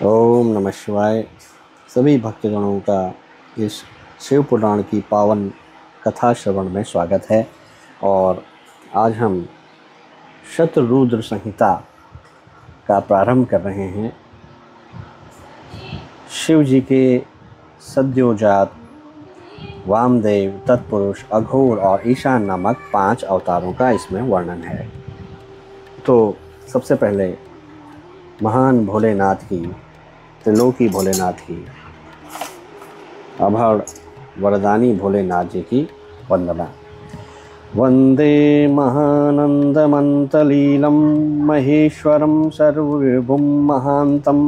ओम नमः शिवाय। सभी भक्तगणों का इस शिव पुराण की पावन कथा श्रवण में स्वागत है। और आज हम शतरुद्र संहिता का प्रारंभ कर रहे हैं। शिव जी के सद्योजात वामदेव, तत्पुरुष, अघोर और ईशान नामक 5 अवतारों का इसमें वर्णन है। तो सबसे पहले महान भोलेनाथ की, त्रिलोकी भोलेनाथ की, अभड़ वरदानी भोलेनाथ जी की वंदना। वंदे महानंदमंतलीलम महेश्वरम सर्वविभुम महांतम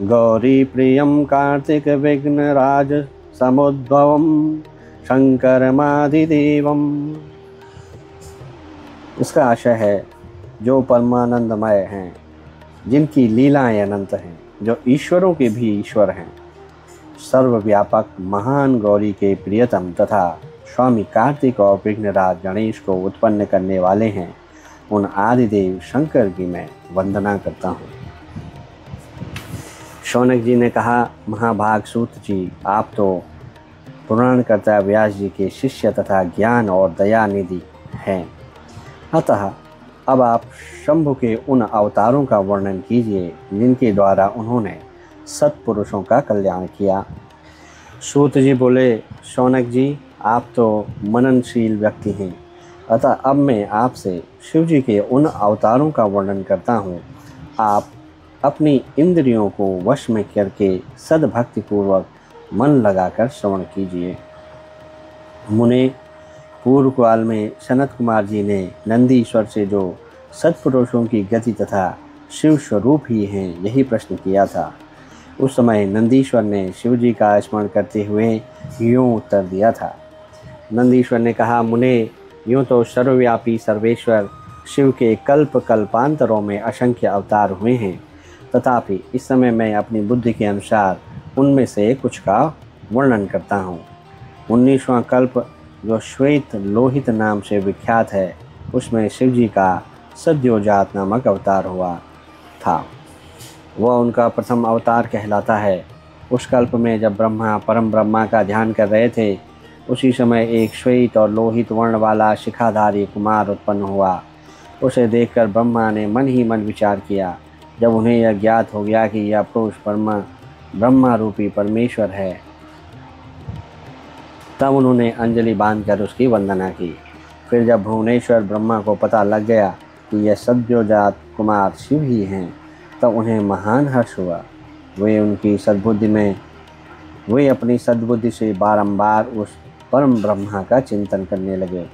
गौरी प्रियम कार्तिक विघ्नराज समुद्भवम शंकरमादिदेवम। इसका आशय है जो परमानंदमय हैं, जिनकी लीलाएं अनंत हैं, जो ईश्वरों के भी ईश्वर हैं, सर्वव्यापक महान गौरी के प्रियतम तथा स्वामी कार्तिक और विघ्नराज गणेश को उत्पन्न करने वाले हैं, उन आदिदेव शंकर की मैं वंदना करता हूँ। शौनक जी ने कहा, महाभाग सूत जी, आप तो पुराणकर्ता व्यास जी के शिष्य तथा ज्ञान और दया निधि हैं। अतः अब आप शंभु के उन अवतारों का वर्णन कीजिए जिनके द्वारा उन्होंने सत्पुरुषों का कल्याण किया। सूत जी बोले, शौनक जी, आप तो मननशील व्यक्ति हैं, अतः अब मैं आपसे शिव जी के उन अवतारों का वर्णन करता हूँ। आप अपनी इंद्रियों को वश में करके सद्भक्तिपूर्वक मन लगाकर श्रवण कीजिए। मुने, पूर्व काल में सनत कुमार जी ने नंदीश्वर से जो सत्पुरुषों की गति तथा शिव स्वरूप ही हैं यही प्रश्न किया था। उस समय नंदीश्वर ने शिव जी का स्मरण करते हुए यूँ उत्तर दिया था। नंदीश्वर ने कहा, मुने, यूँ तो सर्वव्यापी सर्वेश्वर शिव के कल्प कल्पांतरों में असंख्य अवतार हुए हैं, तथापि इस समय मैं अपनी बुद्धि के अनुसार उनमें से कुछ का वर्णन करता हूँ। 19वां कल्प जो श्वेत लोहित नाम से विख्यात है, उसमें शिव जी का सद्योजात नामक अवतार हुआ था। वह उनका प्रथम अवतार कहलाता है। उस कल्प में जब ब्रह्मा परम ब्रह्मा का ध्यान कर रहे थे, उसी समय एक श्वेत और लोहित वर्ण वाला शिखाधारी कुमार उत्पन्न हुआ। उसे देखकर ब्रह्मा ने मन ही मन विचार किया। जब उन्हें यह ज्ञात हो गया कि यह पुरुष ब्रह्मा रूपी परमेश्वर है, तब उन्होंने अंजलि बांधकर उसकी वंदना की। फिर जब भुवनेश्वर ब्रह्मा को पता लग गया कि यह सद्योजात कुमार शिव ही हैं, तब उन्हें महान हर्ष हुआ। वे अपनी सद्बुद्धि से बारंबार उस परम ब्रह्मा का चिंतन करने लगे।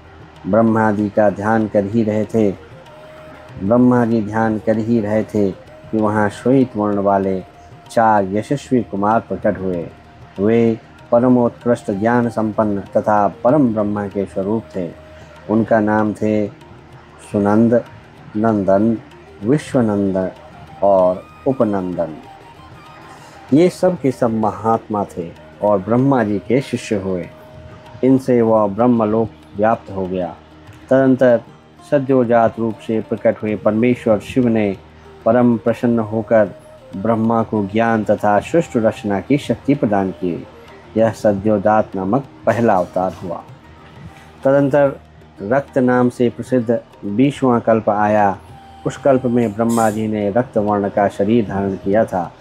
ब्रह्मा जी ध्यान कर ही रहे थे कि वहाँ श्वेत वर्ण वाले 4 यशस्वी कुमार प्रकट हुए। वे परमोत्कृष्ट ज्ञान संपन्न तथा परम ब्रह्मा के स्वरूप थे। उनका नाम थे सुनंद, नंदन, विश्वनंदन और उपनंदन। ये सब के सब महात्मा थे और ब्रह्मा जी के शिष्य हुए। इनसे वह ब्रह्मलोक व्याप्त हो गया। तदंतर सद्योजात रूप से प्रकट हुए परमेश्वर शिव ने परम प्रसन्न होकर ब्रह्मा को ज्ञान तथा सृष्टि रचना की शक्ति प्रदान की। यह सद्योजात नामक पहला अवतार हुआ। तदंतर रक्त नाम से प्रसिद्ध 20वां कल्प आया। उस कल्प में ब्रह्मा जी ने रक्त वर्ण का शरीर धारण किया था।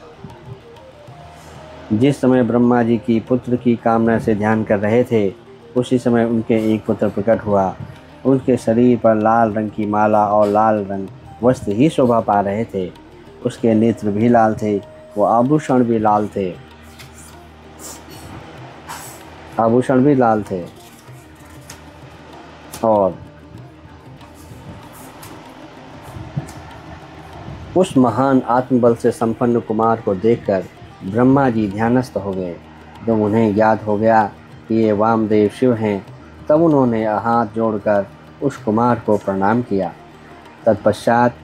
जिस समय ब्रह्मा जी की पुत्र की कामना से ध्यान कर रहे थे, उसी समय उनके एक पुत्र प्रकट हुआ। उनके शरीर पर लाल रंग की माला और लाल रंग वस्त्र ही शोभा पा रहे थे। उसके नेत्र भी लाल थे, वो आभूषण भी लाल थे और उस महान आत्मबल से संपन्न कुमार को देखकर ब्रह्मा जी ध्यानस्थ हो गए। जब उन्हें ज्ञात हो गया कि ये वामदेव शिव हैं, तब उन्होंने हाथ जोड़कर उस कुमार को प्रणाम किया। तत्पश्चात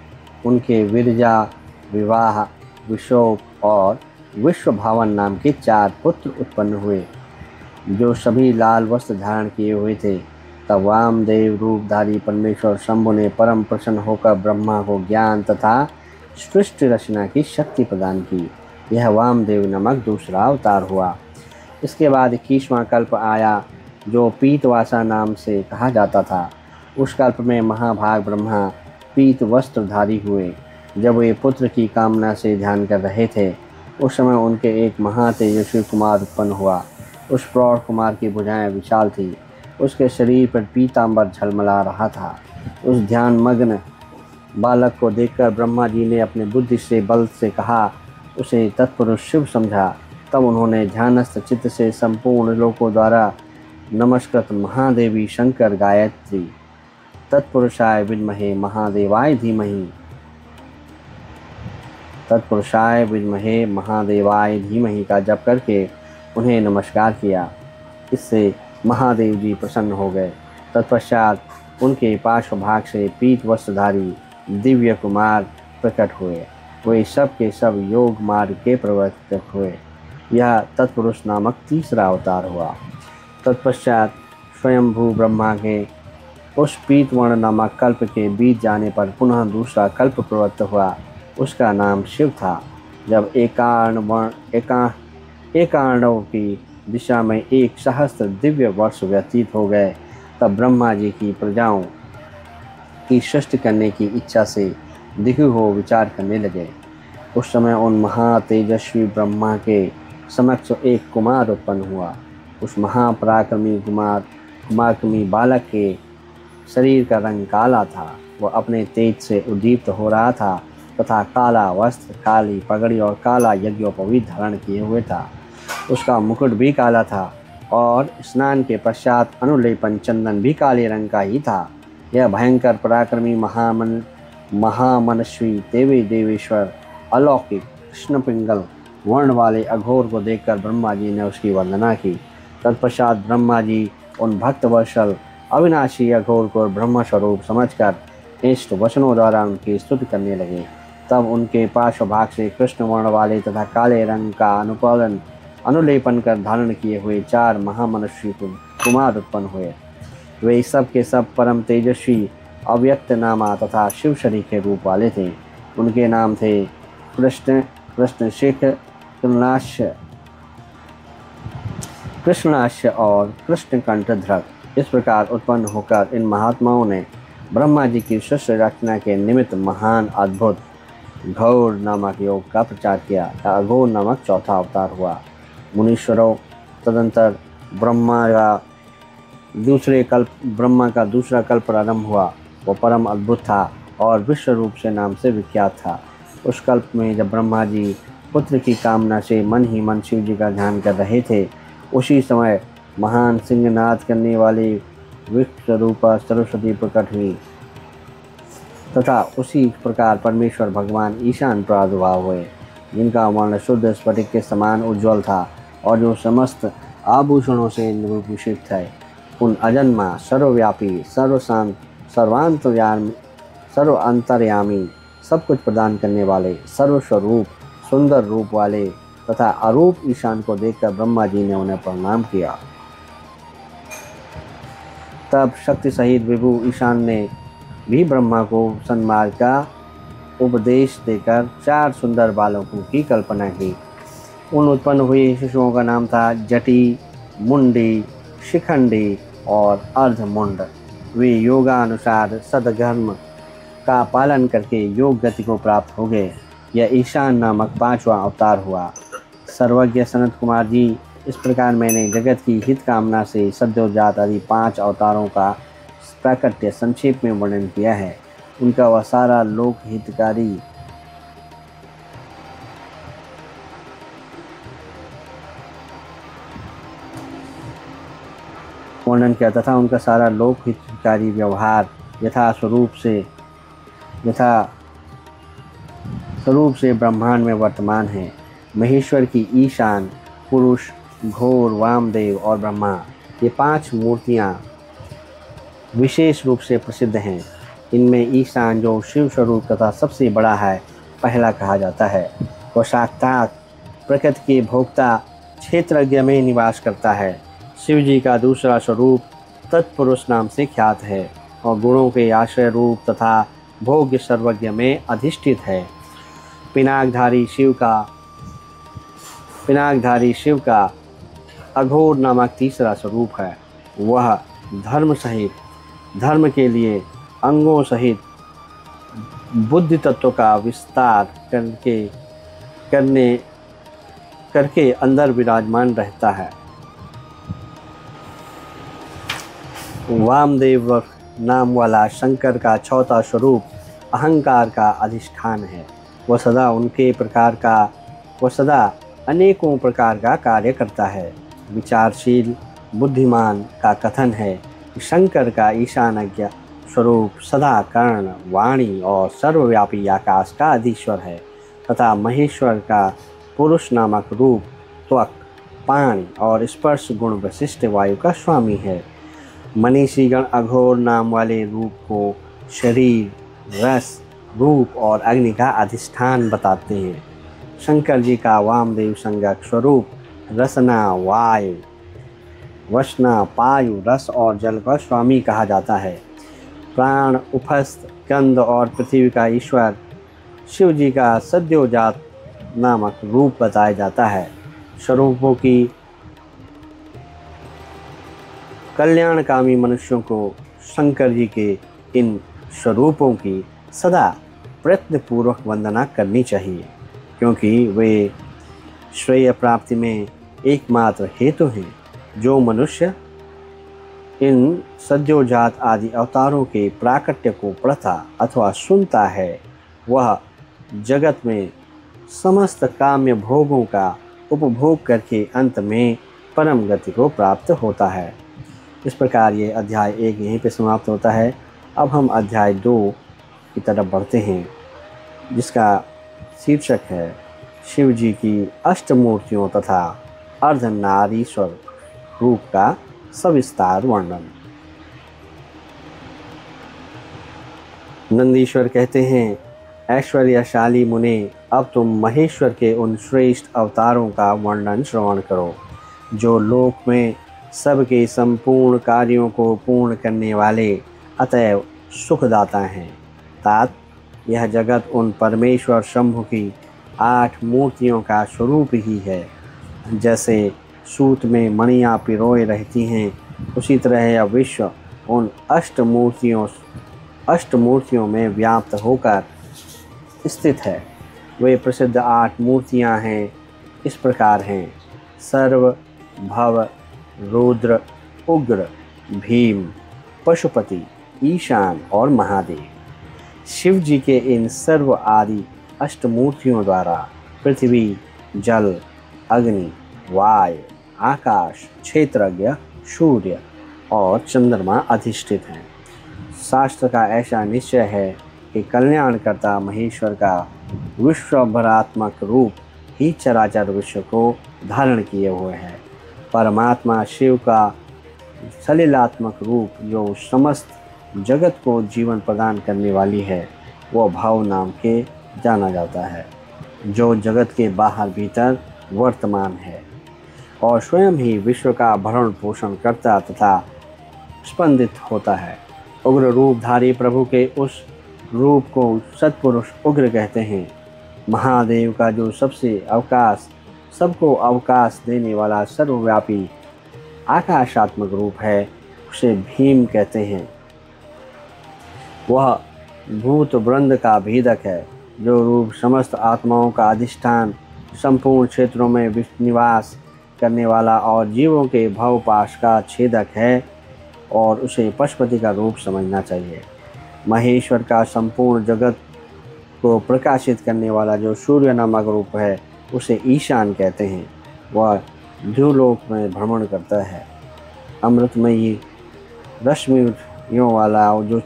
उनके विरजा, विवाह, विशोक और विश्वभावन नाम के 4 पुत्र उत्पन्न हुए, जो सभी लाल वस्त्र धारण किए हुए थे। तब वामदेव रूपधारी परमेश्वर शंभु ने परम प्रसन्न होकर ब्रह्मा को ज्ञान तथा सृष्टि रचना की शक्ति प्रदान की। यह वामदेव नामक दूसरा अवतार हुआ। इसके बाद 21वां कल्प आया जो पीतवासा नाम से कहा जाता था। उस कल्प में महाभाग ब्रह्मा पीत वस्त्रधारी हुए। जब वे पुत्र की कामना से ध्यान कर रहे थे, उस समय उनके एक महातेजस्वी कुमार उत्पन्न हुआ। उस प्रौढ़ कुमार की भुजाएं विशाल थी। उसके शरीर पर पीतांबर झलमला रहा था। उस ध्यान मग्न बालक को देखकर ब्रह्मा जी ने अपने बुद्धि से बल से कहा, उसे तत्पुरुष शिव समझा। तब उन्होंने ध्यानस्थ चित्त से संपूर्ण लोकों द्वारा नमस्कृत महादेवी शंकर गायत्री तत्पुरुषाय विद्महे महादेवाय धीमहि तत्पुरुषाय विद्महे महादेवाय धीमहि का जप करके उन्हें नमस्कार किया। इससे महादेव जी प्रसन्न हो गए। तत्पश्चात उनके पार्श्वभाग से पीत वस्त्रधारी दिव्य कुमार प्रकट हुए। वे सब के सब योग मार्ग के प्रवर्तक हुए। यह तत्पुरुष नामक तीसरा अवतार हुआ। तत्पश्चात स्वयंभू ब्रह्मा के उस पीतवर्ण नामक कल्प के बीत जाने पर पुनः दूसरा कल्प प्रवृत्त हुआ। उसका नाम शिव था। जब एकार्णव की दिशा में 1 सहस्त्र दिव्य वर्ष व्यतीत हो गए, तब ब्रह्मा जी की प्रजाओं की सृष्टि करने की इच्छा से दिखु हो विचार करने लगे। उस समय उन महातेजस्वी ब्रह्मा के समक्ष एक कुमार उत्पन्न हुआ। उस कुमारकमी बालक के शरीर का रंग काला था। वह अपने तेज से उद्दीप्त हो रहा था तथा काला वस्त्र, काली पगड़ी और काला यज्ञोपवीत धारण किए हुए था। उसका मुकुट भी काला था और स्नान के पश्चात अनुलेपन चंदन भी काले रंग का ही था। यह भयंकर पराक्रमी महामनस्वी देवी देवेश्वर अलौकिक कृष्ण पिंगल वर्ण वाले अघोर को देखकर ब्रह्मा जी ने उसकी वंदना की। तत्पश्चात ब्रह्मा जी उन भक्तवत्सल अविनाशी अघोर को ब्रह्म स्वरूप समझकर इष्ट वचनों द्वारा उनकी स्तुति करने लगे। तब उनके पार्श्वभाग से कृष्ण वर्ण वाले तथा काले रंग का अनुलेपन कर धारण किए हुए 4 महामनुष्य कुमार उत्पन्न हुए। वे सब के सब परम तेजस्वी अव्यक्त नामा तथा शिव शरीर के रूप वाले थे। उनके नाम थे कृष्णाश्य और कृष्णकंठध्रक। इस प्रकार उत्पन्न होकर इन महात्माओं ने ब्रह्मा जी की सृष्टि रचना के निमित्त महान अद्भुत घोर नामक योग का प्रचार किया। अघोर नामक चौथा अवतार हुआ। मुनीश्वरों, तदंतर ब्रह्मा का दूसरा कल्प प्रारंभ हुआ। वो परम अद्भुत था और विश्व रूप से नाम से विख्यात था। उस कल्प में जब ब्रह्मा जी पुत्र की कामना से मन ही मन शिव जी का ध्यान कर रहे थे, उसी समय महान सिंहनाद करने वाली विश्व रूपा सरस्वती प्रकट हुई तथा उसी प्रकार परमेश्वर भगवान ईशान प्रादुर्भाव हुए, जिनका वर्ण शुद्ध स्फटिक के समान उज्ज्वल था और जो समस्त आभूषणों से निभूषित थे। उन अजन्मा, सर्वव्यापी, सर्वांतर्यामी, सब कुछ प्रदान करने वाले, सर्वस्वरूप, सुंदर रूप वाले तथा अरूप ईशान को देखकर ब्रह्मा जी ने उन्हें प्रणाम किया। तब शक्ति सहित विभु ईशान ने भी ब्रह्मा को सन्मार्ग का उपदेश देकर 4 सुंदर बालकों की कल्पना की। उन उत्पन्न हुए शिशुओं का नाम था जटी, मुंडी, शिखंडी और अर्धमुंड। वे योगानुसार सदधर्म का पालन करके योग गति को प्राप्त हो गए। यह ईशान नामक 5वां अवतार हुआ। सर्वज्ञ सनत कुमार जी, इस प्रकार मैंने जगत की हित कामना से सद्योजात आदि 5 अवतारों का प्राकट्य संक्षेप में वर्णन किया है। उनका वह सारा लोक हितकारी वर्णन किया तथा उनका सारा लोक हितकारी व्यवहार यथा स्वरूप से ब्रह्मांड में वर्तमान है। महेश्वर की ईशान, पुरुष, घोर, वामदेव और ब्रह्मा, ये 5 मूर्तियाँ विशेष रूप से प्रसिद्ध हैं। इनमें ईशान, जो शिव स्वरूप तथा सबसे बड़ा है, पहला कहा जाता है। वह साक्षात प्रकृति के भोक्ता क्षेत्रज्ञ में निवास करता है। शिव जी का दूसरा स्वरूप तत्पुरुष नाम से ख्यात है और गुणों के आश्रय रूप तथा भोग्य सर्वज्ञ में अधिष्ठित है। पिनाकधारी शिव का अघोर नामक तीसरा स्वरूप है। वह धर्म के लिए अंगों सहित बुद्धि तत्व का विस्तार करके अंदर विराजमान रहता है। वामदेव नाम वाला शंकर का चौथा स्वरूप अहंकार का अधिष्ठान है। वह सदा अनेकों प्रकार का कार्य करता है। विचारशील बुद्धिमान का कथन है कि शंकर का ईशानज्ञ स्वरूप सदा कर्ण, वाणी और सर्वव्यापी आकाश का अधीश्वर है तथा महेश्वर का पुरुष नामक रूप त्वक, पाणी और स्पर्श गुण विशिष्ट वायु का स्वामी है। मनीषीगण अघोर नाम वाले रूप को शरीर, रस, रूप और अग्नि का अधिष्ठान बताते हैं। शंकर जी का वामदेव संज्ञक स्वरूप रसना, वायु, वसना, पायु, रस और जल का स्वामी कहा जाता है। प्राण, उपस्थ, गंध और पृथ्वी का ईश्वर शिव जी का सद्योजात नामक रूप बताया जाता है। स्वरूपों की कल्याणकामी मनुष्यों को शंकर जी के इन स्वरूपों की सदा प्रयत्नपूर्वक वंदना करनी चाहिए, क्योंकि वे श्रेय प्राप्ति में एकमात्र हेतु हैं। जो मनुष्य इन सद्योजात आदि अवतारों के प्राकट्य को पढ़ता अथवा सुनता है, वह जगत में समस्त काम्य भोगों का उपभोग करके अंत में परम गति को प्राप्त होता है। इस प्रकार ये अध्याय 1 यहीं पे समाप्त होता है। अब हम अध्याय 2 की तरफ बढ़ते हैं, जिसका शीर्षक है शिव जी की अष्टमूर्तियों तथा अर्धनारीश्वर रूप का सविस्तार वर्णन। नंदीश्वर कहते हैं, ऐश्वर्यशाली मुने, अब तुम महेश्वर के उन श्रेष्ठ अवतारों का वर्णन श्रवण करो, जो लोक में सबके संपूर्ण कार्यों को पूर्ण करने वाले अतएव सुखदाता हैं। तात यह जगत उन परमेश्वर शंभु की 8 मूर्तियों का स्वरूप ही है। जैसे सूत में मणियाँ पिरोए रहती हैं, उसी तरह यह विश्व उन अष्टमूर्तियों में व्याप्त होकर स्थित है। वे प्रसिद्ध 8 मूर्तियाँ हैं, इस प्रकार हैं: सर्व, भव, रुद्र, उग्र, भीम, पशुपति, ईशान और महादेव। शिव जी के इन सर्व आदि अष्टमूर्तियों द्वारा पृथ्वी, जल, अग्नि, वायु, आकाश, क्षेत्रज्ञ, सूर्य और चंद्रमा अधिष्ठित हैं। शास्त्र का ऐसा निश्चय है कि कल्याणकर्ता महेश्वर का विश्वभरात्मक रूप ही चराचर विश्व को धारण किए हुए है। परमात्मा शिव का सलिलात्मक रूप, जो समस्त जगत को जीवन प्रदान करने वाली है, वो भाव नाम के जाना जाता है, जो जगत के बाहर भीतर वर्तमान है और स्वयं ही विश्व का भरण पोषण करता तथा स्पंदित होता है। उग्र रूपधारी प्रभु के उस रूप को सत्पुरुष उग्र कहते हैं। महादेव का जो सबको अवकाश देने वाला सर्वव्यापी आकाशात्मक रूप है, उसे भीम कहते हैं। वह भूत वृंद का भेदक है। जो रूप समस्त आत्माओं का अधिष्ठान, संपूर्ण क्षेत्रों में निवास करने वाला और जीवों के भवपाश का छेदक है, और उसे पशुपति का रूप समझना चाहिए। महेश्वर का संपूर्ण जगत को प्रकाशित करने वाला जो सूर्य नामक रूप है, उसे ईशान कहते हैं। वह ध्रुवलोक में भ्रमण करता है। अमृतमयी रश्मियों वाला जो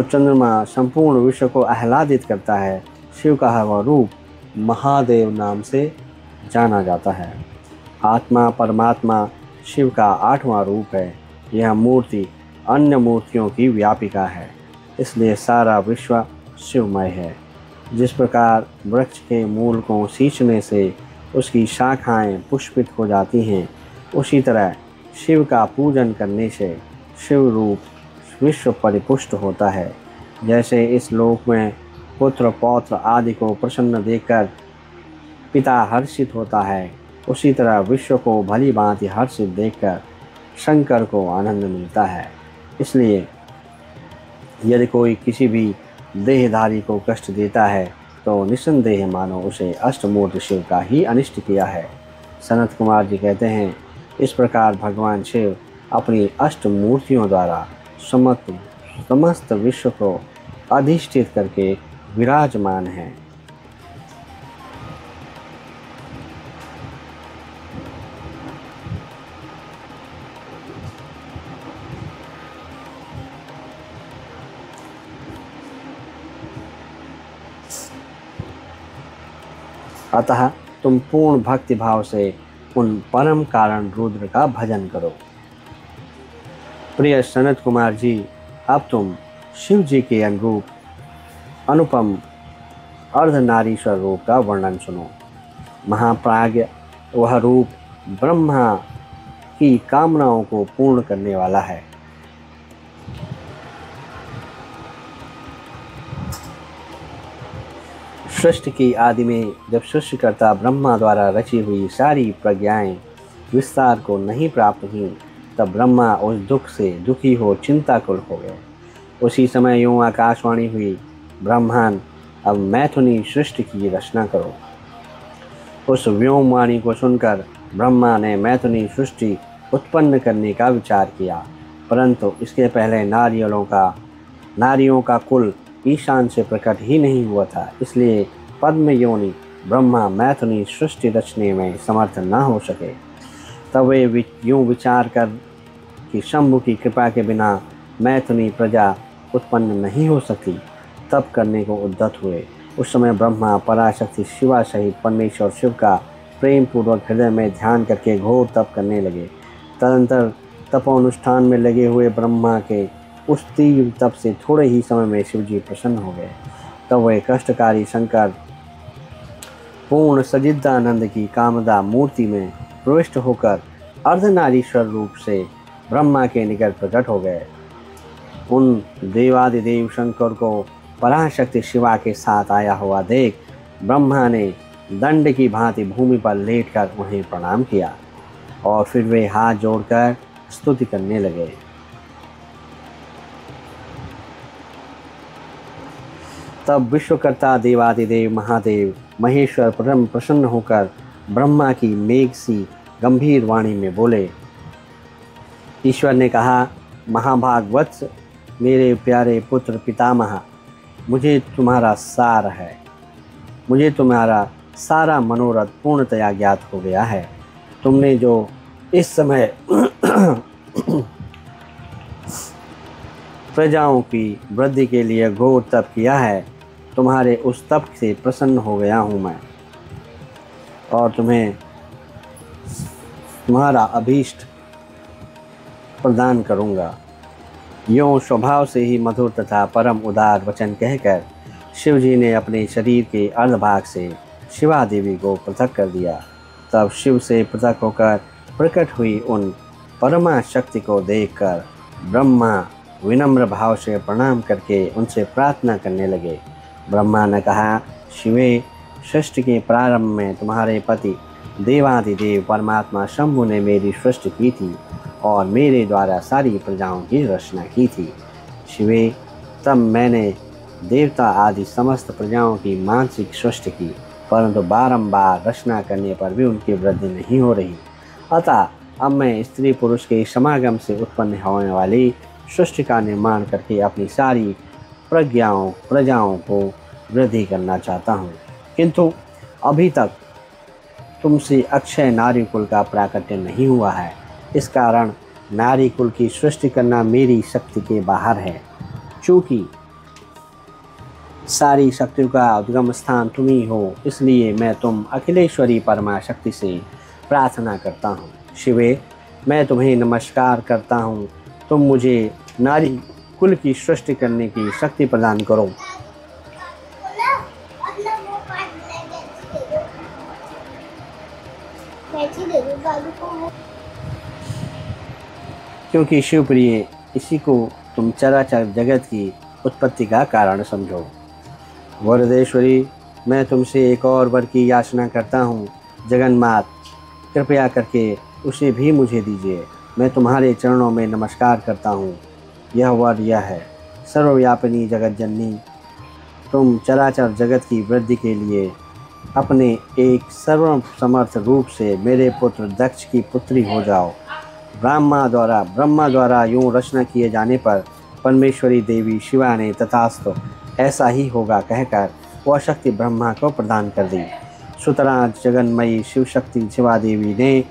चंद्रमा संपूर्ण विश्व को आह्लादित करता है, शिव का वह रूप महादेव नाम से जाना जाता है। आत्मा परमात्मा शिव का 8वां रूप है। यह मूर्ति अन्य मूर्तियों की व्यापिका है, इसलिए सारा विश्व शिवमय है। जिस प्रकार वृक्ष के मूल को सींचने से उसकी शाखाएं पुष्पित हो जाती हैं, उसी तरह शिव का पूजन करने से शिव रूप विश्व परिपुष्ट होता है। जैसे इस लोक में पुत्र पौत्र आदि को प्रसन्न देखकर पिता हर्षित होता है, उसी तरह विश्व को भली भांति हर्षित देखकर शंकर को आनंद मिलता है। इसलिए यदि कोई किसी भी देहधारी को कष्ट देता है तो निस्संदेह मानो उसे अष्टमूर्ति शिव का ही अनिष्ट किया है। सनत कुमार जी कहते हैं, इस प्रकार भगवान शिव अपनी अष्टमूर्तियों द्वारा समस्त विश्व को अधिष्ठित करके विराजमान हैं। अतः तुम पूर्ण भक्ति भाव से उन परम कारण रुद्र का भजन करो। प्रिय सनत कुमार जी, अब तुम शिव जी के अनुपम अर्धनारीश्वर रूप का वर्णन सुनो। महाप्राज्ञ वह रूप ब्रह्मा की कामनाओं को पूर्ण करने वाला है। सृष्टि की आदि में जब सृष्टिकर्ता ब्रह्मा द्वारा रची हुई सारी प्रज्ञाएं विस्तार को नहीं प्राप्त हुई, तब ब्रह्मा उस दुख से दुखी हो चिंताकुल हो गए। उसी समय यूं आकाशवाणी हुई, ब्रह्मांड अब मैथुनी सृष्टि की रचना करो। उस व्योमवाणी को सुनकर ब्रह्मा ने मैथुनी सृष्टि उत्पन्न करने का विचार किया, परंतु इसके पहले नारियों का कुल ईशान से प्रकट ही नहीं हुआ था। इसलिए पद्म योनि ब्रह्मा मैथुनी सृष्टि रचने में समर्थ न हो सके। तब वे यूँ विचार कर कि शंभु की कृपा के बिना मैथुनी प्रजा उत्पन्न नहीं हो सकती, तब करने को उद्यत हुए। उस समय ब्रह्मा पराशक्ति शिवा सहित परमेश्वर शिव का प्रेम पूर्वक हृदय में ध्यान करके घोर तप करने लगे। तदंतर तपोनुष्ठान में लगे हुए ब्रह्मा के उस तीव्र तप से थोड़े ही समय में शिव जी प्रसन्न हो गए। तब वे कष्टकारी शंकर पूर्ण सजिदानंद की कामदा मूर्ति में प्रविष्ट होकर अर्धनारीश्वर रूप से ब्रह्मा के निकट प्रकट हो गए। उन देवादिदेव शंकर को पराशक्ति शिवा के साथ आया हुआ देख ब्रह्मा ने दंड की भांति भूमि पर लेटकर उन्हें प्रणाम किया और फिर वे हाथ जोड़कर स्तुति करने लगे। तब विश्वकर्ता देवादिदेव महादेव महेश्वर परम प्रसन्न होकर ब्रह्मा की मेघ सी गंभीर वाणी में बोले। ईश्वर ने कहा, महाभागवत्स, मेरे प्यारे पुत्र पितामह, मुझे तुम्हारा सारा मनोरथ पूर्णतया ज्ञात हो गया है। तुमने जो इस समय प्रजाओं की वृद्धि के लिए घोर तप किया है, तुम्हारे उस तप से प्रसन्न हो गया हूँ मैं, और तुम्हें तुम्हारा अभीष्ट प्रदान करूँगा। यों स्वभाव से ही मधुर तथा परम उदार वचन कहकर शिवजी ने अपने शरीर के अर्धभाग से शिवा देवी को पृथक कर दिया। तब शिव से पृथक होकर प्रकट हुई उन परमा शक्ति को देखकर ब्रह्मा विनम्र भाव से प्रणाम करके उनसे प्रार्थना करने लगे। ब्रह्मा ने कहा, शिवे, सृष्टि के प्रारंभ में तुम्हारे पति देवादिदेव परमात्मा शंभु ने मेरी सृष्टि की थी और मेरे द्वारा सारी प्रजाओं की रचना की थी। शिवे, तब मैंने देवता आदि समस्त प्रजाओं की मानसिक सृष्टि की, परंतु बारंबार रचना करने पर भी उनकी वृद्धि नहीं हो रही। अतः अब मैं स्त्री पुरुष के समागम से उत्पन्न होने वाली सृष्टि का निर्माण करके अपनी सारी प्रजाओं को वृद्धि करना चाहता हूँ, किंतु अभी तक तुमसे अक्षय नारी कुल का प्राकट्य नहीं हुआ है। इस कारण नारी कुल की सृष्टि करना मेरी शक्ति के बाहर है। चूँकि सारी शक्तियों का उद्गम स्थान तुम ही हो, इसलिए मैं तुम अखिलेश्वरी परमा शक्ति से प्रार्थना करता हूँ। शिवे, मैं तुम्हें नमस्कार करता हूँ। तुम मुझे नारी कुल की सृष्टि करने की शक्ति प्रदान करो। क्योंकि शिवप्रिय, इसी को तुम चराचर जगत की उत्पत्ति का कारण समझो। वरदेश्वरी, मैं तुमसे एक और वर की याचना करता हूँ। जगन्मात, कृपया करके उसे भी मुझे दीजिए। मैं तुम्हारे चरणों में नमस्कार करता हूँ। यह वर यह है, सर्वव्यापिनी जगत जननी, तुम चराचर जगत की वृद्धि के लिए अपने एक सर्वसमर्थ रूप से मेरे पुत्र दक्ष की पुत्री हो जाओ। ब्रह्मा द्वारा यूं रचना किए जाने पर परमेश्वरी देवी शिवा ने तथास्तु ऐसा ही होगा कहकर वह शक्ति ब्रह्मा को प्रदान कर दी। सुतरां जगन्मयी शिव शक्ति शिवा देवी ने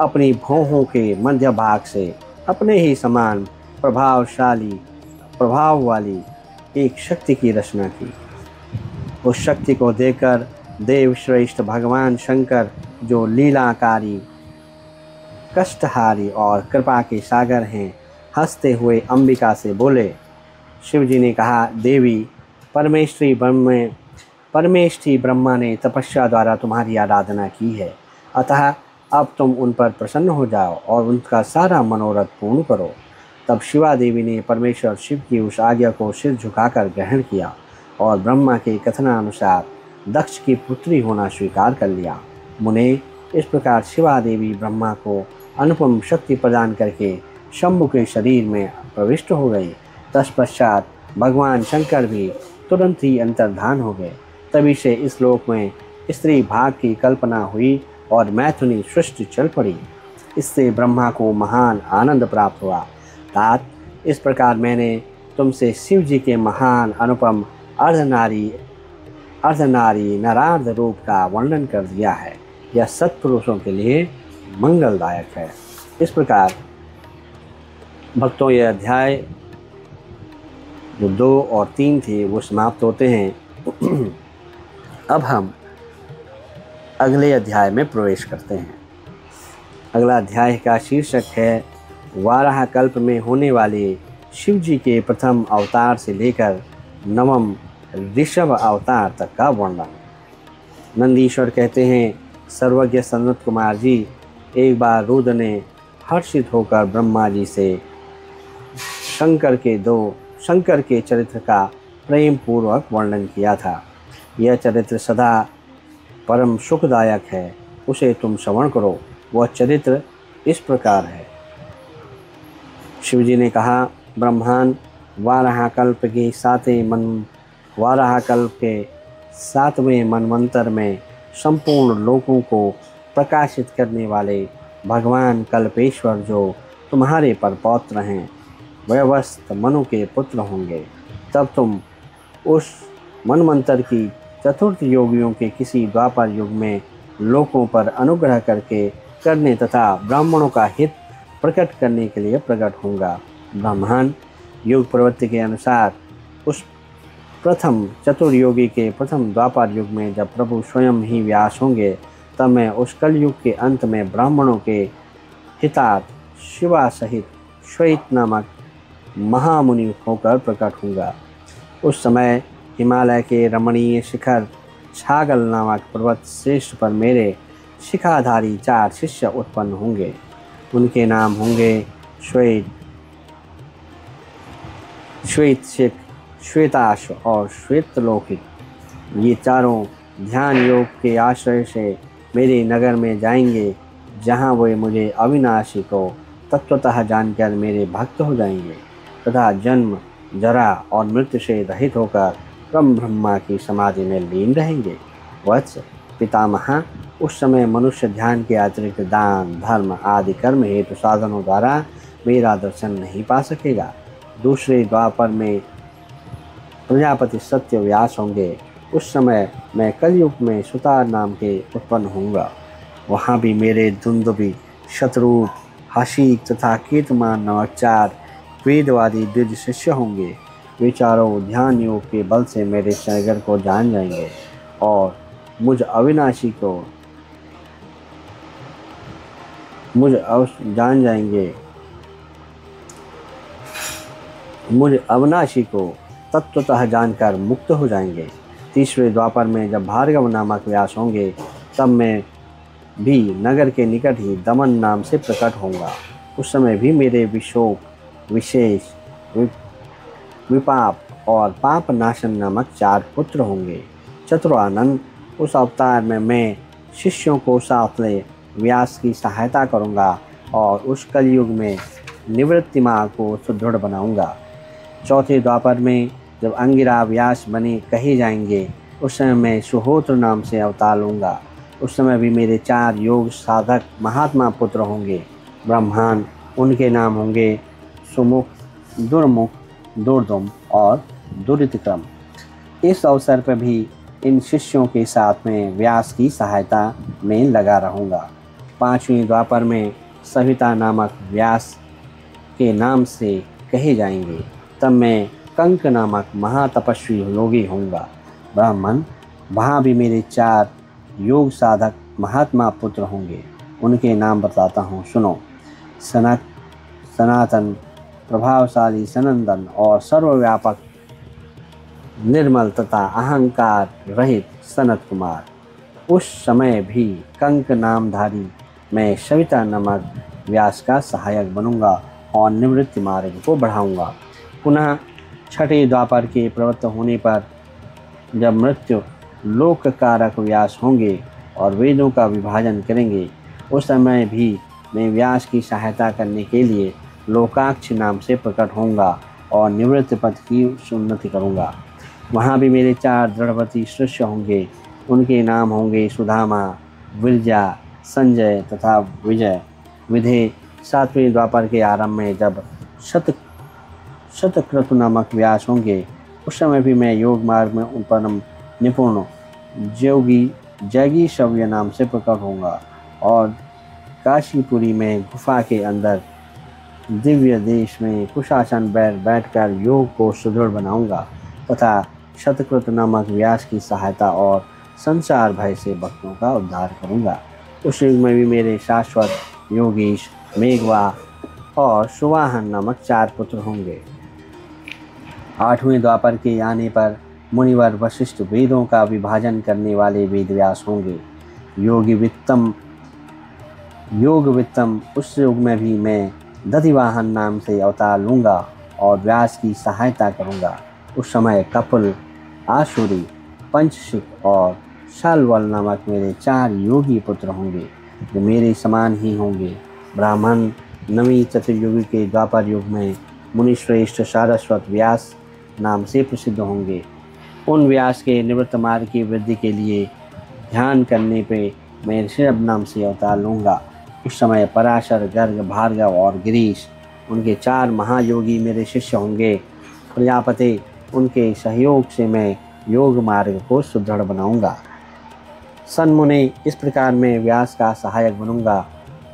अपनी भौहों के मध्य भाग से अपने ही समान प्रभाव वाली एक शक्ति की रचना की। उस शक्ति को देखकर देव श्रेष्ठ भगवान शंकर, जो लीलाकारी, कष्टहारी और कृपा के सागर हैं, हंसते हुए अंबिका से बोले। शिवजी ने कहा, देवी, परमेष्ठी ब्रह्मा ने तपस्या द्वारा तुम्हारी आराधना की है, अतः अब तुम उन पर प्रसन्न हो जाओ और उनका सारा मनोरथ पूर्ण करो। तब शिवा देवी ने परमेश्वर शिव की उस आज्ञा को सिर झुकाकर ग्रहण किया और ब्रह्मा के कथनानुसार दक्ष की पुत्री होना स्वीकार कर लिया। मुने, इस प्रकार शिवा देवी ब्रह्मा को अनुपम शक्ति प्रदान करके शंभु के शरीर में प्रविष्ट हो गई। तत्पश्चात भगवान शंकर भी तुरंत ही अंतर्धान हो गए। तभी से इस लोक में स्त्री भाग की कल्पना हुई और मैथुनी सृष्टि चल पड़ी। इससे ब्रह्मा को महान आनंद प्राप्त हुआ। तात, इस प्रकार मैंने तुमसे शिव जी के महान अनुपम अर्धनारी नरार्ध रूप का वर्णन कर दिया है। यह सत्पुरुषों के लिए मंगलदायक है। इस प्रकार भक्तों, यह अध्याय जो 2 और 3 थे वो समाप्त होते हैं। अब हम अगले अध्याय में प्रवेश करते हैं। अगला अध्याय का शीर्षक है वाराह कल्प में होने वाले शिव जी के प्रथम अवतार से लेकर 9वें ऋषभ अवतार तक का वर्णन। नंदीश्वर कहते हैं, सर्वज्ञ सनत कुमार जी, एक बार रुद्र ने हर्षित होकर ब्रह्मा जी से शंकर के चरित्र का प्रेम पूर्वक वर्णन किया था। यह चरित्र सदा परम सुखदायक है, उसे तुम श्रवण करो। वह चरित्र इस प्रकार है। शिवजी ने कहा, ब्रह्मांड वाराह कल्प के 7वें मनवंतर में संपूर्ण लोकों को प्रकाशित करने वाले भगवान कल्पेश्वर, जो तुम्हारे परपौत्र हैं, वयवस्त मनु के पुत्र होंगे। तब तुम उस मनवंतर की चतुर्थ योगियों के किसी द्वापर युग में लोकों पर अनुग्रह करने तथा ब्राह्मणों का हित प्रकट करने के लिए प्रकट होगा। ब्रह्मांड युग प्रवृत्ति के अनुसार उस प्रथम चतुर्योगी के प्रथम द्वापर युग में जब प्रभु स्वयं ही व्यास होंगे, तब मैं उस कलयुग के अंत में ब्राह्मणों के हितार्थ शिवा सहित श्वेत नामक महामुनि होकर प्रकट होगा। उस समय हिमालय के रमणीय शिखर छागल नामक पर्वत श्रेष्ठ पर मेरे शिखाधारी 4 शिष्य उत्पन्न होंगे। उनके नाम होंगे श्वेतशिख, श्वेताश्व और श्वेतलोहित। ये चारों ध्यान योग के आश्रय से मेरे नगर में जाएंगे, जहाँ वे मुझे अविनाशी को तत्वतः जानकर मेरे भक्त हो जाएंगे तथा जन्म, जरा और मृत्यु से रहित होकर ब्रह्मा की समाधि में लीन रहेंगे। वत्स पितामह, उस समय मनुष्य ध्यान के अतिरिक्त दान, धर्म आदि कर्म हेतु साधनों द्वारा मेरा दर्शन नहीं पा सकेगा। दूसरे द्वापर में प्रजापति सत्य व्यास होंगे। उस समय मैं कलयुग में सुतार नाम के उत्पन्न होऊंगा। वहाँ भी मेरे दुंदुभि, शत्रुप, हसीक तथा कीर्तमान नामक 4 वेदवादी द्विज शिष्य होंगे। वे चारों ध्यान योग के बल से मेरे सागर को जान जाएंगे और मुझ अविनाशी को तत्वतः जानकर मुक्त हो जाएंगे। तीसरे द्वापर में जब भार्गव नामक व्यास होंगे, तब मैं भी नगर के निकट ही दमन नाम से प्रकट होऊंगा। उस समय भी मेरे विशोक, विशेष, विपाप और पाप नाशन नामक 4 पुत्र होंगे। चतुरानंद, उस अवतार में मैं शिष्यों को साथ ले व्यास की सहायता करूँगा और उस कलयुग में निवृत्ति मार्ग को सुदृढ़ बनाऊँगा। चौथे द्वापर में जब अंगिरा व्यास बने कहे जाएंगे, उस समय मैं सुहोत्र नाम से अवतार लूँगा। उस समय भी मेरे 4 योग साधक महात्मा पुत्र होंगे। ब्रह्मांड, उनके नाम होंगे सुमुख, दुर्मुख, दुर्दम और दुरितक्रम। इस अवसर पर भी इन शिष्यों के साथ में व्यास की सहायता में लगा रहूँगा। 5वें द्वापर में सविता नामक व्यास के नाम से कहे जाएंगे। तब मैं कंक नामक महातपस्वी योगी होऊंगा। ब्राह्मण, वहाँ भी मेरे 4 योग साधक महात्मा पुत्र होंगे। उनके नाम बताता हूँ, सुनो। सनक, सनातन, प्रभावशाली सनंदन और सर्वव्यापक निर्मल तथा अहंकार रहित सनत कुमार। उस समय भी कंक नामधारी मैं सविता नामक व्यास का सहायक बनूंगा और निवृत्ति मार्ग को बढ़ाऊंगा। पुनः 6ठे द्वापर के प्रवृत्त होने पर जब मृत्यु लोक कारक व्यास होंगे और वेदों का विभाजन करेंगे, उस समय भी मैं व्यास की सहायता करने के लिए लोकाक्ष नाम से प्रकट होऊंगा और निवृत्ति पद की उन्नति करूंगा। वहाँ भी मेरे 4 दृढ़वती शिष्य होंगे। उनके नाम होंगे सुदामा, विरजा, संजय तथा विजय। विधे 7वें द्वापर के आरंभ में जब शतक्रतु नामक व्यास होंगे, उस समय भी मैं योग मार्ग में उन परम निपुण जैगी शव्य नाम से प्रकट होऊंगा और काशीपुरी में गुफा के अंदर दिव्य देश में कुशासन बैठकर योग को सुदृढ़ बनाऊंगा तथा शतक्रतु नामक व्यास की सहायता और संसार भय से भक्तों का उद्धार करूंगा। उस युग में भी मेरे शाश्वत योगीश, मेघवा और सुवाहन नामक 4 पुत्र होंगे। 8वें द्वापर के आने पर मुनिवर वशिष्ठ वेदों का विभाजन करने वाले वेदव्यास होंगे। योग वित्तम उस युग में भी मैं दधिवाहन नाम से अवतार लूँगा और व्यास की सहायता करूँगा। उस समय कपिल, आसुरी, पंचशिक और शाल्वल नामक मेरे 4 योगी पुत्र होंगे जो मेरे समान ही होंगे। ब्राह्मण, नवीं चतुर्युगी के द्वापर युग में मुनिश्रेष्ठ सारस्वत व्यास नाम से प्रसिद्ध होंगे। उन व्यास के निवृत्त मार्ग की वृद्धि के लिए ध्यान करने पे मैं ऋषभ नाम से अवतार लूँगा। उस समय पराशर, गर्ग, भार्गव और गिरीश, उनके 4 महायोगी मेरे शिष्य होंगे। प्रजापति, उनके सहयोग से मैं योग मार्ग को सुदृढ़ बनाऊंगा। सन्मुनि, इस प्रकार मैं व्यास का सहायक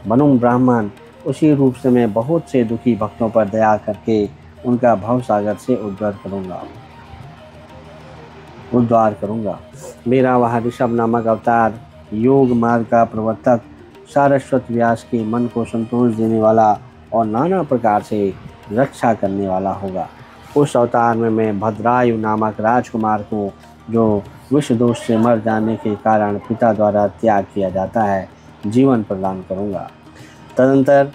बनूं। ब्राह्मण, उसी रूप से मैं बहुत से दुखी भक्तों पर दया करके उनका भवसागर से उद्धार करूंगा। मेरा वह ऋषभ नामक अवतार योग मार्ग का प्रवर्तक, सारस्वत व्यास के मन को संतोष देने वाला और नाना प्रकार से रक्षा करने वाला होगा। उस अवतार में मैं भद्रायु नामक राजकुमार को, जो विष दोष से मर जाने के कारण पिता द्वारा त्याग किया जाता है, जीवन प्रदान करूंगा। तदंतर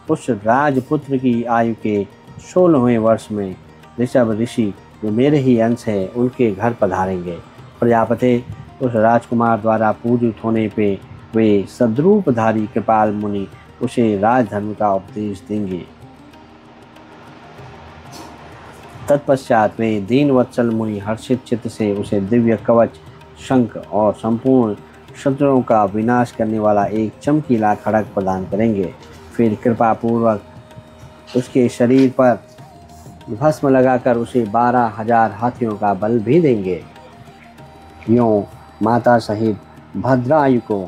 उस राजपुत्र की आयु के 16वें वर्ष में ऋषभ ऋषि, जो मेरे ही अंश है, उनके घर पधारेंगे। प्रजापति, उस राजकुमार द्वारा पूजित होने पे वे सद्रूपधारी कृपाल मुनि उसे राजधर्म का उपदेश देंगे। तत्पश्चात वे दीनवत्सल मुनि हर्षित चित्त से उसे दिव्य कवच, शंख और संपूर्ण शत्रुओं का विनाश करने वाला एक चमकीला खड्ग प्रदान करेंगे। फिर कृपा पूर्वक उसके शरीर पर भस्म लगाकर उसे 12,000 हाथियों का बल भी देंगे। यूं माता सहित भद्रायु को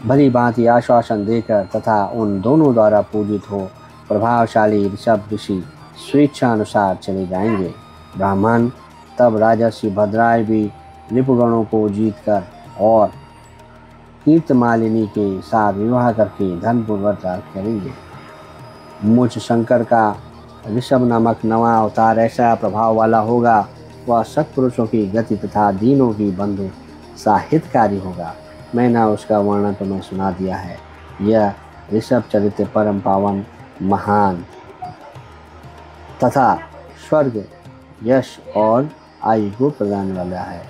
भली भांति आश्वासन देकर तथा उन दोनों द्वारा पूजित हो प्रभावशाली ऋषभ ऋषि स्वेच्छानुसार चले जाएंगे। ब्राह्मण, तब राजर्षि भद्रायु भी रिपुगणों को जीतकर और कीर्तमालिनी के साथ विवाह करके धनपूर्वक राज करेंगे। मुझ शंकर का ऋषभ नामक नवा अवतार ऐसा प्रभाव वाला होगा, वह सत्पुरुषों की गति तथा दीनों की बंधु साहित्यकारी होगा। मैंने उसका वर्णन तुम्हें सुना दिया है। यह ऋषभ चरित्र परम पावन, महान तथा स्वर्ग, यश और आयु को प्रदान वाला है।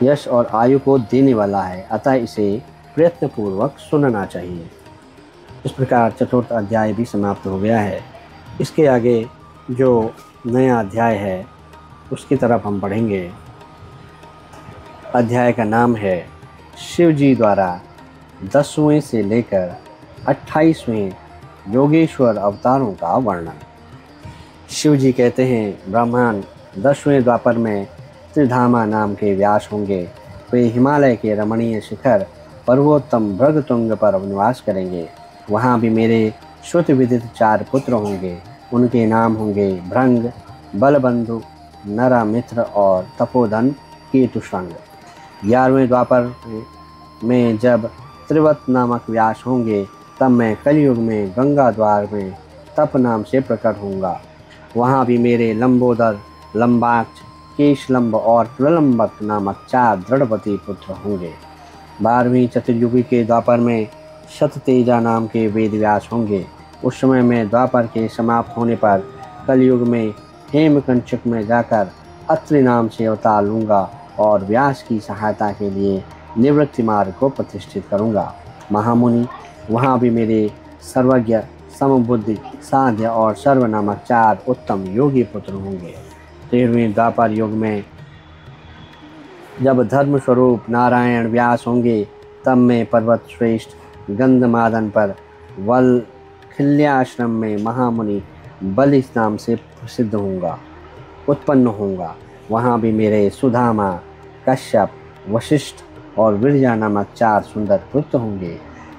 यश और आयु को देने वाला है, अतः इसे प्रयत्नपूर्वक सुनना चाहिए। इस प्रकार चतुर्थ अध्याय भी समाप्त हो गया है। इसके आगे जो नया अध्याय है उसकी तरफ हम पढ़ेंगे। अध्याय का नाम है शिव जी द्वारा 10वें से लेकर 28वें योगेश्वर अवतारों का वर्णन। शिव जी कहते हैं, ब्रह्मांड 10वें द्वापर में त्रिधामा नाम के व्यास होंगे। वे हिमालय के रमणीय शिखर पर्वोत्तम भृगतुंग पर निवास करेंगे। वहाँ भी मेरे श्रुति विदित 4 पुत्र होंगे। उनके नाम होंगे भृंग, बलबंधु, नरमित्र और तपोधन केतुशृंग। 11वें द्वापर में जब त्रिवत नामक व्यास होंगे, तब मैं कलयुग में गंगा द्वार में तप नाम से प्रकट होऊंगा। वहाँ भी मेरे लंबोदर, लंबाक्ष, केशलंब और प्रलंबक नामक 4 दृढ़वती पुत्र होंगे। 12वीं चतुर्युगी के द्वापर में शततेजा नाम के वेद व्यास होंगे। उस समय मैं द्वापर के समाप्त होने पर कलयुग में हेमकंचक में जाकर अत्रि नाम से अवतार लूँगा और व्यास की सहायता के लिए निवृत्ति मार्ग को प्रतिष्ठित करूँगा। महामुनि, वहाँ भी मेरे सर्वज्ञ, समबुद्धि, साध्य और सर्व नामक 4 उत्तम योगी पुत्र होंगे। 13वें द्वापर युग में जब धर्म स्वरूप नारायण व्यास होंगे, तब मैं पर्वत श्रेष्ठ गंधमादन पर वल्खिल्याश्रम में महामुनि बलि नाम से प्रसिद्ध उत्पन्न होऊंगा। वहाँ भी मेरे सुधामा, कश्यप, वशिष्ठ और विरजा नामक 4 सुंदर पुत्र होंगे।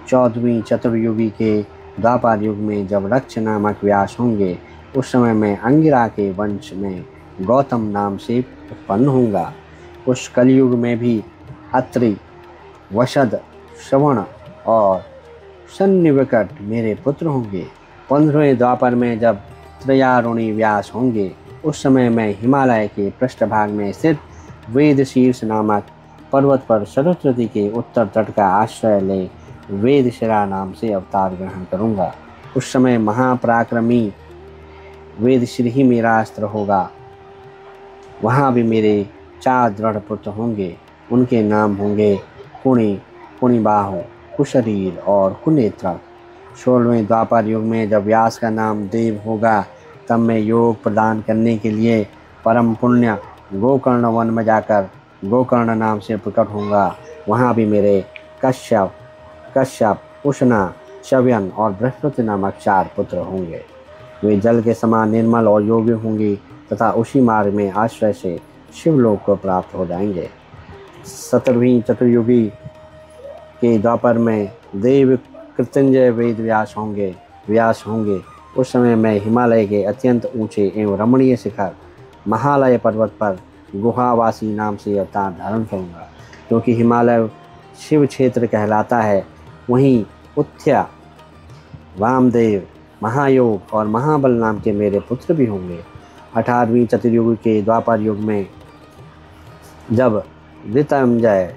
14वीं चतुर्युगी के द्वापर युग में जब रक्ष नामक व्यास होंगे, उस समय मैं अंगिरा के वंश में गौतम नाम से उत्पन्न होऊंगा। उस कलयुग में भी अत्रि, वशद, श्रवण और सन्निविकट मेरे पुत्र होंगे। 15वें द्वापर में जब त्रयारुणी व्यास होंगे, उस समय मैं हिमालय के पृष्ठभाग में स्थित वेदशीर्ष नामक पर्वत पर सरस्वती के उत्तर तट का आश्रय ले वेदशिरा नाम से अवतार ग्रहण करूँगा। उस समय महापराक्रमी वेदशिर ही मेरा अस्त्र होगा। वहाँ भी मेरे 4 दृढ़ पुत्र होंगे। उनके नाम होंगे कुणी, कुणिबाहु, कुशरीर और कुनेत्र। 16वें द्वापर युग में जब व्यास का नाम देव होगा, तब मैं योग प्रदान करने के लिए परम पुण्य गोकर्ण वन में जाकर गोकर्ण नाम से प्रकट होऊंगा। वहाँ भी मेरे कश्यप, उष्णा, शव्यन और बृहस्पति नामक 4 पुत्र होंगे। वे जल के समान निर्मल और योग्य होंगे तथा उसी मार्ग में आश्रय से शिवलोक को प्राप्त हो जाएंगे। 17वीं चतुर्युगी के द्वापर में देव कृत्यंजय वेद व्यास होंगे। उस समय मैं हिमालय के अत्यंत ऊंचे एवं रमणीय शिखर महालय पर्वत पर गुहावासी नाम से अवतार धारण करूँगा। क्योंकि हिमालय शिव क्षेत्र कहलाता है, वहीं उत्थ्या, वामदेव, महायोग और महाबल नाम के मेरे पुत्र भी होंगे। 18वीं चतुर्युग के द्वापर युग में जब ऋतंजय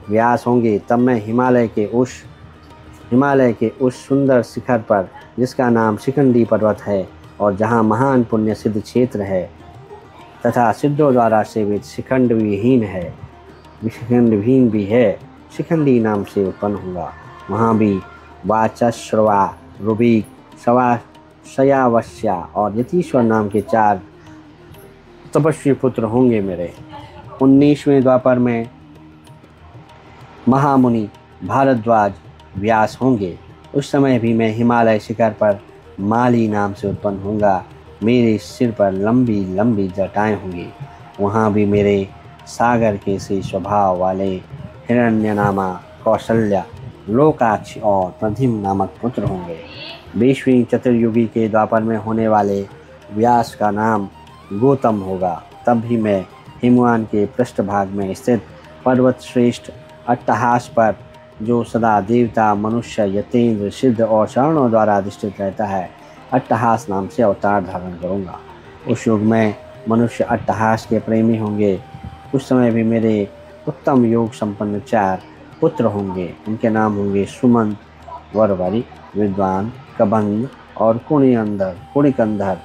व्यास होंगे, तब मैं हिमालय के उस सुंदर शिखर पर, जिसका नाम शिखंडी पर्वत है और जहाँ महान पुण्य सिद्ध क्षेत्र है तथा सिद्धों द्वारा सेवित शिखंडविहीन भी है, शिखंडी नाम से उत्पन्न होगा। वहाँ भी वाचश्रवा, रुबीक, शयावस्या और यतीश्वर नाम के 4 तपस्वी पुत्र होंगे मेरे। 19वें द्वापर में महामुनि भारद्वाज व्यास होंगे। उस समय भी मैं हिमालय शिखर पर माली नाम से उत्पन्न होऊंगा। मेरे सिर पर लंबी लंबी जटाएं होंगी। वहाँ भी मेरे सागर के से स्वभाव वाले हिरण्यनामा, कौशल्या, लोकाक्ष और प्रद्युम्न नामक पुत्र होंगे। 20वीं चतुर्युगी के द्वापर में होने वाले व्यास का नाम गौतम होगा। तब भी मैं हिमवान के पृष्ठभाग में स्थित पर्वत श्रेष्ठ अट्टहास पर, जो सदा देवता, मनुष्य, यतेंद्र, सिद्ध और शरणों द्वारा अधिष्ठित रहता है, अट्टहास नाम से अवतार धारण करूँगा। उस युग में मनुष्य अट्टहास के प्रेमी होंगे। उस समय भी मेरे उत्तम योग संपन्न 4 पुत्र होंगे। उनके नाम होंगे सुमंत, वरवरी, विद्वान, कबंध और कुणिकंधर।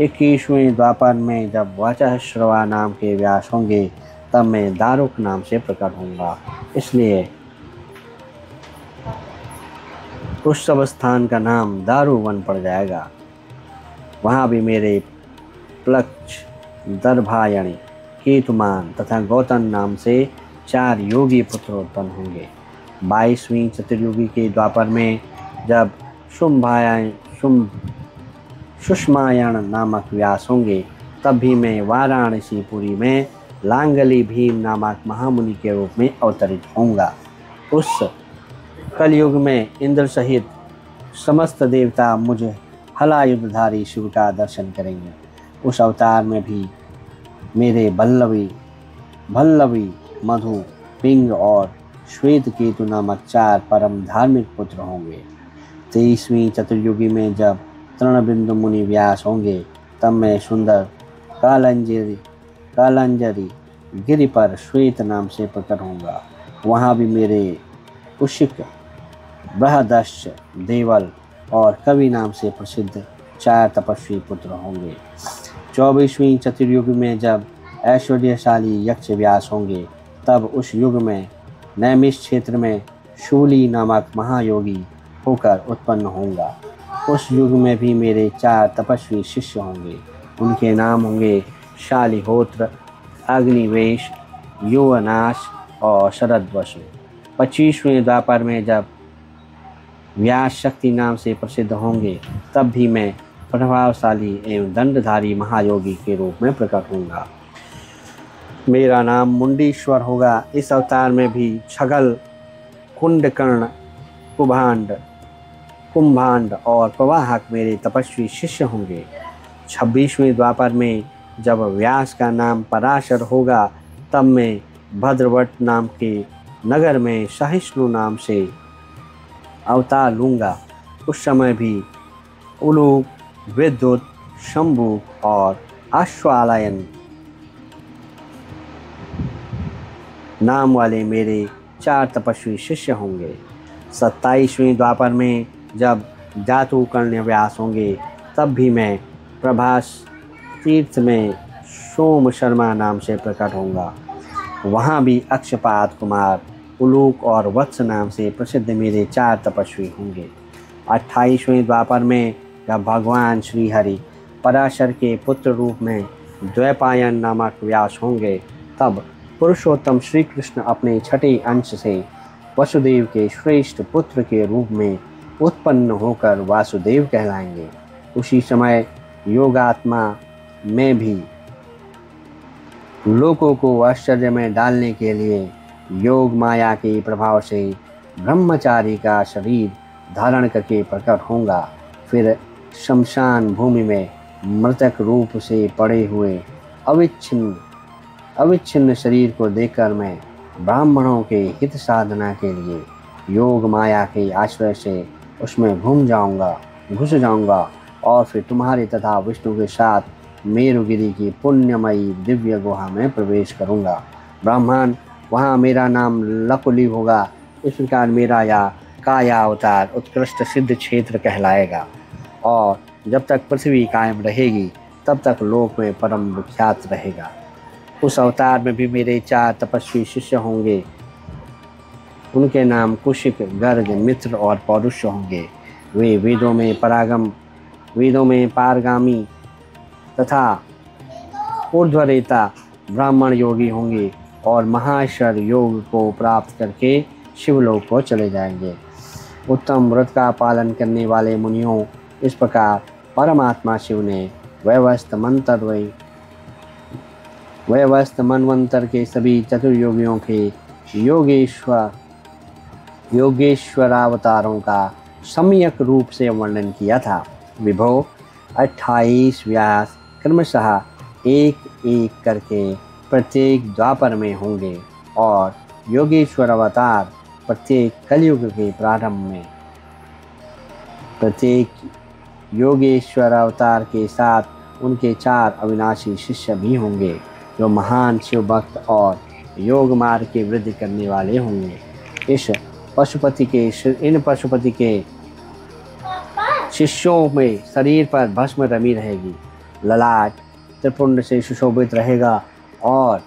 21वें द्वापर में जब वाचाश्रवा नाम के व्यास होंगे तब मैं दारुक नाम से प्रकट होऊंगा। इसलिए उस सब स्थान का नाम दारुवन पड़ जाएगा। वहाँ भी मेरे प्लक्ष, दर्भायणी, केतुमान तथा गौतम नाम से 4 योगी पुत्र उत्पन्न होंगे। 22वीं चतुर्युगी के द्वापर में जब सुषमायण नामक व्यास होंगे तब भी मैं वाराणसीपुरी में लांगली भीम नामक महामुनि के रूप में अवतरित होऊंगा। उस कलयुग में इंद्र सहित समस्त देवता मुझ हलायुधधारी शिव का दर्शन करेंगे। उस अवतार में भी मेरे भल्लवी, मधु, पिंग और श्वेत केतु नामक 4 परम धार्मिक पुत्र होंगे। 23वीं चतुर्युगी में जब तृणबिंदु मुनि व्यास होंगे तब मैं सुंदर कालंजरी गिरि पर श्वेत नाम से प्रकट होऊंगा। वहाँ भी मेरे कुशिक, बृहदश्च, देवल और कवि नाम से प्रसिद्ध 4 तपस्वी पुत्र होंगे। 24वीं चतुर्युग में जब ऐश्वर्यशाली यक्ष व्यास होंगे तब उस युग में नैमिष क्षेत्र में शूली नामक महायोगी होकर उत्पन्न होऊंगा। उस युग में भी मेरे 4 तपस्वी शिष्य होंगे। उनके नाम होंगे शालिहोत्र, अग्निवेश, युवनाश और शरदवसु। 25वें द्वापर में जब व्यास शक्ति नाम से प्रसिद्ध होंगे तब भी मैं प्रभावशाली एवं दंडधारी महायोगी के रूप में प्रकट होऊंगा। मेरा नाम मुंडीश्वर होगा। इस अवतार में भी छगल, कुंडकर्ण, कुंभांड और प्रवाहक मेरे तपस्वी शिष्य होंगे। 26वें द्वापर में जब व्यास का नाम पराशर होगा तब मैं भद्रवट नाम के नगर में सहिष्णु नाम से अवतार लूँगा। उस समय भी उलूक, विद्युत, शंभु और अश्वालयन नाम वाले मेरे 4 तपस्वी शिष्य होंगे। 27वें द्वापर में जब जातुकर्ण व्यास होंगे तब भी मैं प्रभास तीर्थ में सोम शर्मा नाम से प्रकट होऊंगा। वहाँ भी अक्षपात कुमार, उलूक और वत्स नाम से प्रसिद्ध मेरे 4 तपस्वी होंगे। 28वें द्वापर में जब भगवान श्री हरि पराशर के पुत्र रूप में द्वैपायन नामक व्यास होंगे तब पुरुषोत्तम श्री कृष्ण अपने छठे अंश से वसुदेव के श्रेष्ठ पुत्र के रूप में उत्पन्न होकर वासुदेव कहलाएंगे। उसी समय योगात्मा में भी लोगों को आश्चर्य में डालने के लिए योग माया के प्रभाव से ब्रह्मचारी का शरीर धारण करके प्रकट होऊंगा। फिर शमशान भूमि में मृतक रूप से पड़े हुए अविच्छिन्न शरीर को देखकर मैं ब्राह्मणों के हित साधना के लिए योग माया के आश्रय से उसमें घुस जाऊंगा और फिर तुम्हारे तथा विष्णु के साथ मेरुगिरी की पुण्यमयी दिव्य गुहा में प्रवेश करूंगा। ब्राह्मण, वहाँ मेरा नाम लकुली होगा। इस प्रकार मेरा यह काया अवतार उत्कृष्ट सिद्ध क्षेत्र कहलाएगा और जब तक पृथ्वी कायम रहेगी तब तक लोक में परम विख्यात रहेगा। उस अवतार में भी मेरे 4 तपस्वी शिष्य होंगे। उनके नाम कुशिक, गर्ग, मित्र और पौरुष होंगे। वे वेदों में पारगामी तथा ऊर्ध्वरेता ब्राह्मण योगी होंगे और महाश्वर योग को प्राप्त करके शिवलोक को चले जाएंगे। उत्तम व्रत का पालन करने वाले मुनियों, इस प्रकार परमात्मा शिव ने वैवस्त मनवंतर के सभी चतुर्योगियों के योगेश्वरावतारों का सम्यक रूप से वर्णन किया था। विभो 28 व्यास क्रमशः एक एक करके प्रत्येक द्वापर में होंगे और योगेश्वर अवतार प्रत्येक कलयुग के प्रारंभ में। प्रत्येक योगेश्वर अवतार के साथ उनके 4 अविनाशी शिष्य भी होंगे जो महान शिव भक्त और योग मार्ग की वृद्धि करने वाले होंगे। इन पशुपति के शिष्यों में शरीर पर भस्म रमी रहेगी, ललाट त्रिपुंड से सुशोभित रहेगा और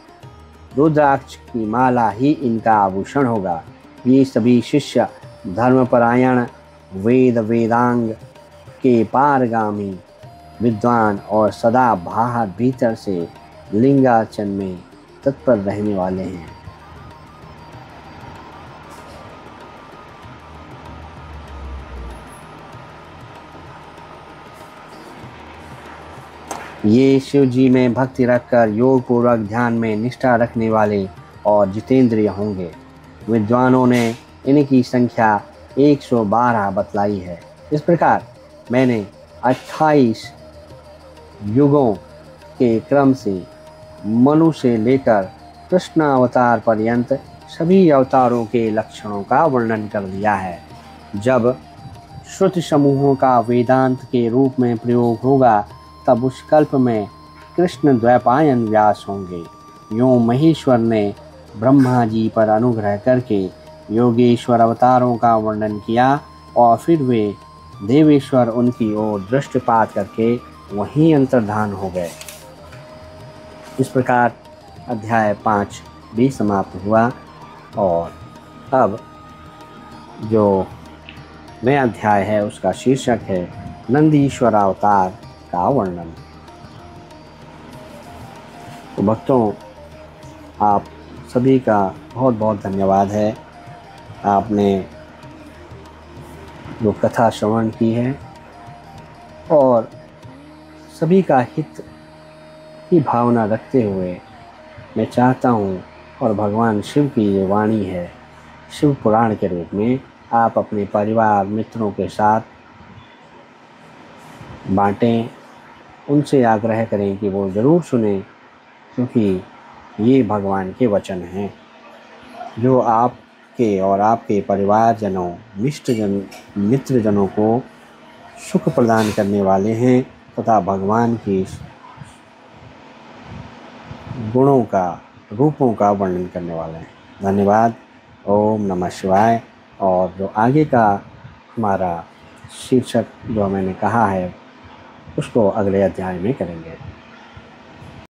रुद्राक्ष की माला ही इनका आभूषण होगा। ये सभी शिष्य धर्मपरायण, वेद वेदांग के पारगामी विद्वान और सदा बाहर भीतर से लिंगार्चन में तत्पर रहने वाले हैं। ये शिव जी में भक्ति रखकर योग पूर्वक ध्यान में निष्ठा रखने वाले और जितेंद्रिय होंगे। विद्वानों ने इनकी संख्या 112 बतलाई है। इस प्रकार मैंने 28 युगों के क्रम से मनु से लेकर कृष्ण अवतार पर्यंत सभी अवतारों के लक्षणों का वर्णन कर दिया है। जब श्रुति समूहों का वेदांत के रूप में प्रयोग होगा तब उस कल्प में कृष्ण द्वैपायन व्यास होंगे। यूं महेश्वर ने ब्रह्मा जी पर अनुग्रह करके योगेश्वर अवतारों का वर्णन किया और फिर वे देवेश्वर उनकी ओर दृष्टिपात करके वहीं अंतर्धान हो गए। इस प्रकार अध्याय 5 भी समाप्त हुआ और अब जो नया अध्याय है उसका शीर्षक है नंदीश्वर अवतार का वर्णन। तो भक्तों, आप सभी का बहुत बहुत धन्यवाद है। आपने जो कथा श्रवण की है और सभी का हित की भावना रखते हुए मैं चाहता हूँ और भगवान शिव की ये वाणी है शिव पुराण के रूप में आप अपने परिवार मित्रों के साथ बांटें, उनसे आग्रह करें कि वो ज़रूर सुने, क्योंकि ये भगवान के वचन हैं जो आपके और आपके परिवारजनों, मित्रजनों को सुख प्रदान करने वाले हैं तथा भगवान की गुणों का, रूपों का वर्णन करने वाले हैं। धन्यवाद। ओम नमः शिवाय। और जो आगे का हमारा शीर्षक जो मैंने कहा है उसको अगले अध्याय में करेंगे।